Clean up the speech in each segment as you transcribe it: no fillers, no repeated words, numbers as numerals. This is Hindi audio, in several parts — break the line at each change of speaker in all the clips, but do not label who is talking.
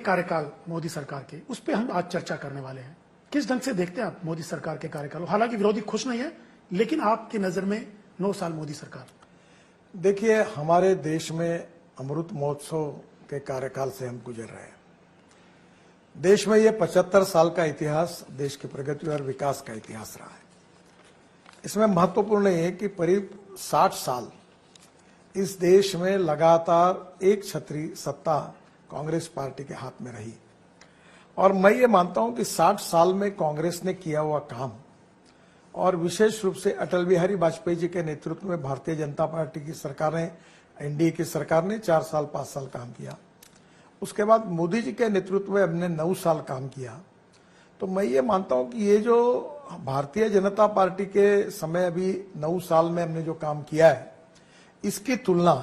कार्यकाल मोदी सरकार के, उस पर हम आज चर्चा करने वाले हैं। किस ढंग से देखते हैं आप मोदी सरकार के कार्यकाल? हालांकि विरोधी खुश नहीं है, लेकिन आपकी नजर में 9 साल मोदी सरकार।
देखिए, हमारे देश में अमृत महोत्सव के कार्यकाल से हम गुजर रहे हैं। देश में ये 75 साल का इतिहास देश की प्रगति और विकास का इतिहास रहा है। इसमें महत्वपूर्ण ये है कि करीब 60 साल इस देश में लगातार एक छतरी सत्ता कांग्रेस पार्टी के हाथ में रही। और मैं ये मानता हूं कि 60 साल में कांग्रेस ने किया हुआ काम, और विशेष रूप से अटल बिहारी वाजपेयी जी के नेतृत्व में भारतीय जनता पार्टी की सरकार ने, एनडीए की सरकार ने 4 साल 5 साल काम किया। उसके बाद मोदी जी के नेतृत्व में हमने 9 साल काम किया। तो मैं ये मानता हूं कि ये जो भारतीय जनता पार्टी के समय अभी 9 साल में हमने जो काम किया है, इसकी तुलना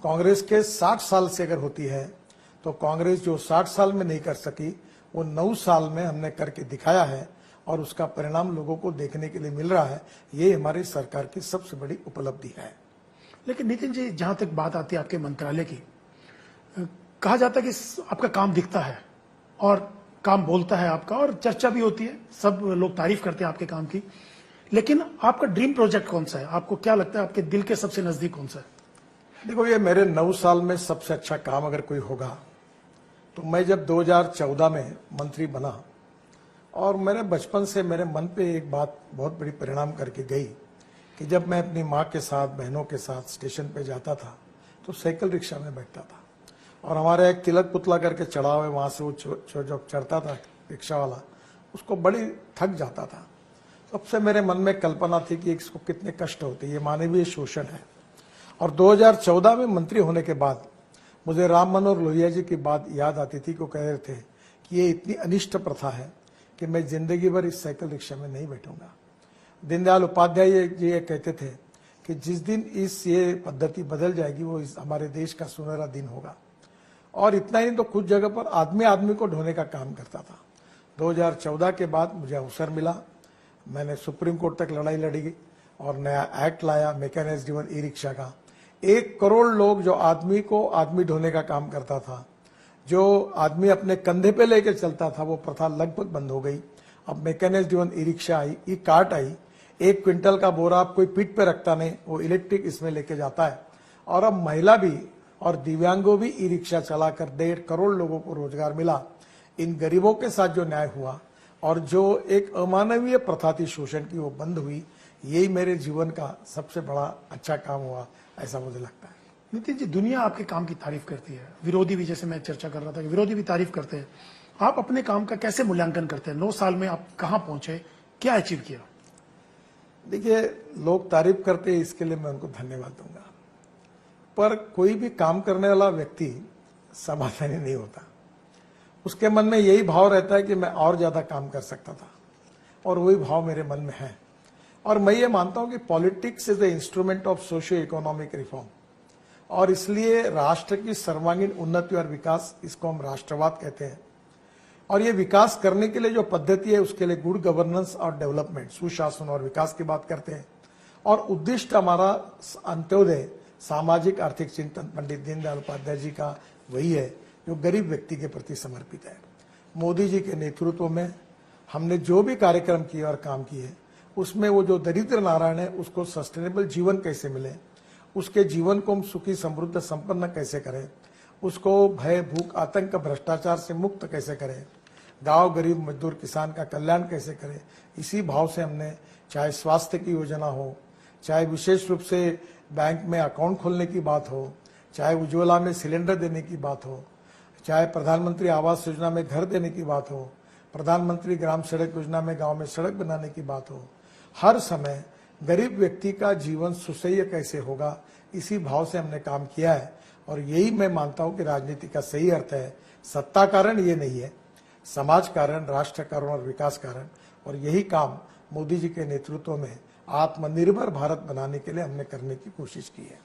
कांग्रेस के 60 साल से अगर होती है तो कांग्रेस जो 60 साल में नहीं कर सकी वो 9 साल में हमने करके दिखाया है, और उसका परिणाम लोगों को देखने के लिए मिल रहा है। ये हमारी सरकार की सबसे बड़ी उपलब्धि है।
लेकिन नितिन जी, जहां तक बात आती है आपके मंत्रालय की, कहा जाता है कि आपका काम दिखता है और काम बोलता है आपका, और चर्चा भी होती है, सब लोग तारीफ करते हैं आपके काम की। लेकिन आपका ड्रीम प्रोजेक्ट कौन सा है? आपको क्या लगता है आपके दिल के सबसे नजदीक कौन सा है?
देखो, ये मेरे 9 साल में सबसे अच्छा काम अगर कोई होगा तो मैं जब 2014 में मंत्री बना, और मेरे बचपन से मेरे मन पे एक बात बहुत बड़ी परिणाम करके गई कि जब मैं अपनी माँ के साथ, बहनों के साथ स्टेशन पे जाता था तो साइकिल रिक्शा में बैठता था, और हमारा एक तिलक पुतला करके चढ़ाव है, वहां से वो जो चढ़ता था रिक्शा वाला, उसको बड़ी थक जाता था। तब से मेरे मन में कल्पना थी कि इसको कितने कष्ट होते, ये मानवीय शोषण है। और 2014 में मंत्री होने के बाद मुझे राम मनोहर लोहिया जी की बात याद आती थी, को कह रहे थे कि ये इतनी अनिष्ट प्रथा है कि मैं जिंदगी भर इस साइकिल रिक्शा में नहीं बैठूंगा। दीनदयाल उपाध्याय जी ये कहते थे कि जिस दिन ये पद्धति बदल जाएगी वो हमारे देश का सुनहरा दिन होगा। और इतना ही तो कुछ जगह पर आदमी आदमी को ढोने का काम करता था। 2014 के बाद मुझे अवसर मिला, मैंने सुप्रीम कोर्ट तक लड़ाई लड़ी और नया एक्ट लाया मैकेनाइज्ड ड्रिवन ई रिक्शा का। 1 करोड़ लोग जो आदमी को आदमी ढोने का काम करता था, जो आदमी अपने कंधे पे लेके चलता था, वो प्रथा लगभग बंद हो गई। अब मैकेनाइज्ड ड्रिवन ई रिक्शा आई, ई कार्ट आई। 1 क्विंटल का बोरा आप कोई पीठ पे रखता नहीं, वो इलेक्ट्रिक इसमें लेके जाता है। और अब महिला भी और दिव्यांगों भी ई रिक्शा चलाकर 1.5 करोड़ लोगों को रोजगार मिला। इन गरीबों के साथ जो न्याय हुआ और जो एक अमानवीय प्रथा थी शोषण की, वो बंद हुई। यही मेरे जीवन का सबसे बड़ा अच्छा काम हुआ, ऐसा मुझे लगता है।
नितिन जी, दुनिया आपके काम की तारीफ करती है, विरोधी भी, जैसे मैं चर्चा कर रहा था, विरोधी भी तारीफ करते हैं। आप अपने काम का कैसे मूल्यांकन करते हैं? 9 साल में आप कहां पहुंचे, क्या अचीव किया?
देखिए, लोग तारीफ करते हैं, इसके लिए मैं उनको धन्यवाद दूंगा, पर कोई भी काम करने वाला व्यक्ति समाधानी नहीं होता। उसके मन में यही भाव रहता है कि मैं और ज्यादा काम कर सकता था, और वही भाव मेरे मन में है। और मैं ये मानता हूं कि politics is the instrument of socio economic reform, और इसलिए राष्ट्र की सर्वांगीण उन्नति और विकास, इसको हम राष्ट्रवाद कहते हैं। और ये विकास करने के लिए जो पद्धति है, उसके लिए गुड गवर्नेंस और डेवलपमेंट, सुशासन और विकास की बात करते हैं। और उद्दिष्ट हमारा अंत्योदय, सामाजिक आर्थिक चिंतन पंडित दीनदयाल उपाध्याय जी का वही है, जो गरीब व्यक्ति के प्रति समर्पित है। मोदी जी के नेतृत्व में हमने जो भी कार्यक्रम किए और काम किए, उसमें वो जो दरिद्र नारायण है, उसको सस्टेनेबल जीवन कैसे मिले, उसके जीवन को हम सुखी समृद्ध संपन्न कैसे करें, उसको भय, भूख, आतंक, भ्रष्टाचार से मुक्त कैसे करें, गांव, गरीब, मजदूर, किसान का कल्याण कैसे करें, इसी भाव से हमने, चाहे स्वास्थ्य की योजना हो, चाहे विशेष रूप से बैंक में अकाउंट खोलने की बात हो, चाहे उज्ज्वला में सिलेंडर देने की बात हो, चाहे प्रधानमंत्री आवास योजना में घर देने की बात हो, प्रधानमंत्री ग्राम सड़क योजना में गांव में सड़क बनाने की बात हो, हर समय गरीब व्यक्ति का जीवन सुसह्य कैसे होगा, इसी भाव से हमने काम किया है। और यही मैं मानता हूं कि राजनीति का सही अर्थ है। सत्ता कारण ये नहीं है, समाज कारण, राष्ट्र कारण और विकास कारण। और यही काम मोदी जी के नेतृत्व में आत्मनिर्भर भारत बनाने के लिए हमने करने की कोशिश की है।